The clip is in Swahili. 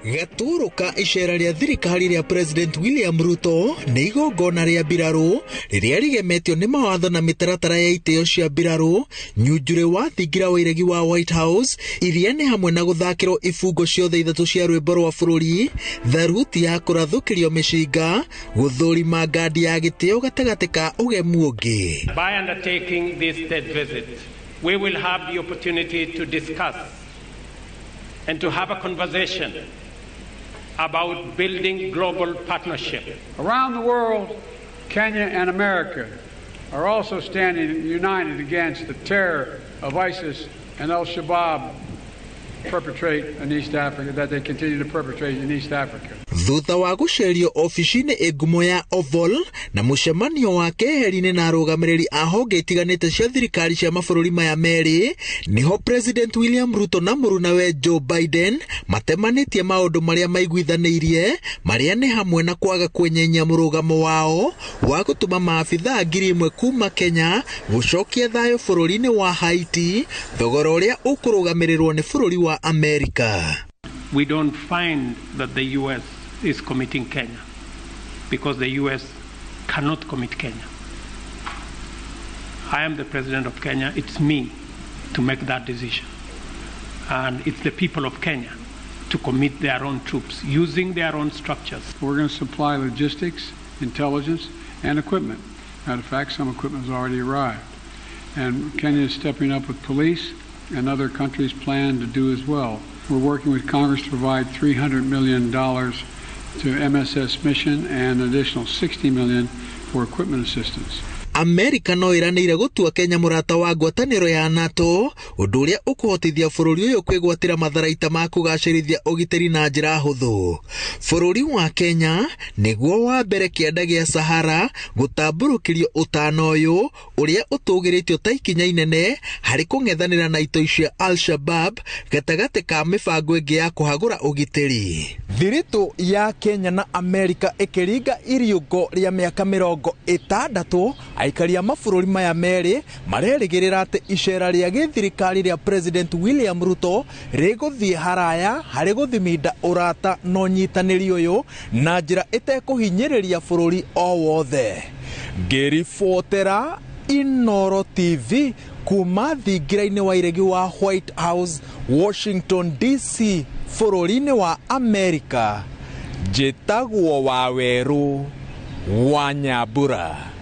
Gaturuka icera rĩa thirikari rĩa President William Ruto nĩ igongona rĩa mbirarũ rĩrĩa rigemetio nĩ mawatho na mĩtaratara ya itĩo cia mbirarũ nyunjure wa thingira wa iregi wa White House iria nĩ hamwe na gũthakĩrwo ibungo ciothe ithatũ cia rwĩmbo rwa bũrũri, tharuti ya kũrathũkĩrio mĩcinga, gũthũrima ngandi ya gĩtĩo gatagatĩ ka ũgemu ũngĩ. By undertaking this state visit, we will have the opportunity to discuss and to have a conversation about building global partnership. Around the world, Kenya and America are also standing united against the terror of ISIS and Al-Shabaab perpetrate in East Africa, that they continue to perpetrate in East Africa. Thutha wa gũcerio ofici-inĩ ngumo ya Oval na mũcemanio wa keheri-inĩ na arũgamĩrĩri a honge itiganĩte cia thirikari cia mabũrũri maya merĩ, niho President William Ruto na mũrunawe Joe Biden matemanĩtie maũndũ marĩa maiguithanĩirie, marĩa nĩ hamwe na kwaga kwenyenya mũrũgamo wao wa gũtũma maabithaa 1,000 kuuma Kenya gũcokia thayũ bũrũri-inĩ wa Haiti, thogora ũrĩa ũkũrũgamĩrĩrwo nĩ bũrũri wa Amerika. We don't find that the U.S. is committing Kenya because the U.S. cannot commit Kenya. I am the president of Kenya. It's me to make that decision. And it's the people of Kenya to commit their own troops using their own structures. We're going to supply logistics, intelligence, and equipment. Matter of fact, some equipment has already arrived. And Kenya is stepping up with police, and other countries plan to do as well. We're working with Congress to provide $300 million to MSS mission and an additional $60 million for equipment assistance. Amerika no ĩranĩire gũtua Kenya mũrata wa ngwatanĩro ya NATO, ũndũ ũrĩa ũkũhotithia bũrũri ũyũ kwĩgwatĩra matharaita ma kũgacĩrithia ũgitĩri na njĩra hũthũ. Bũrũri wa Kenya nĩguo wa mbere kĩanda gĩa Sahara gũtambũrũkĩrio ũtano ũyũ ũrĩa ũtũgĩrĩtio ta ikinya inene harĩ kũng'ethanĩra na itoi cia Al-Shabaab gatagatĩ ka mĩbango ĩngĩ ya kũhagũra ũgitĩri. Thirito ya Kenya na Amerika ĩkĩringa iriũngo rĩa mĩaka 60, aikari a mabũrũri maya merĩ marerĩgĩrĩra atĩ icera rĩa gĩthirikari rĩa President William Ruto rĩgũthiĩ haraya harĩ gũthiminda ũrata na ũnyitanĩri ũyũ na njĩra ĩtekũhinyĩrĩria bũrũri o wothe. Ngĩribotera Inooro TV kuuma thingira-inĩ wa iregi wa White House, Washington DC, bũrũri-inĩ wa Amerika, njĩtagwo Wawerũ wa Nyambura.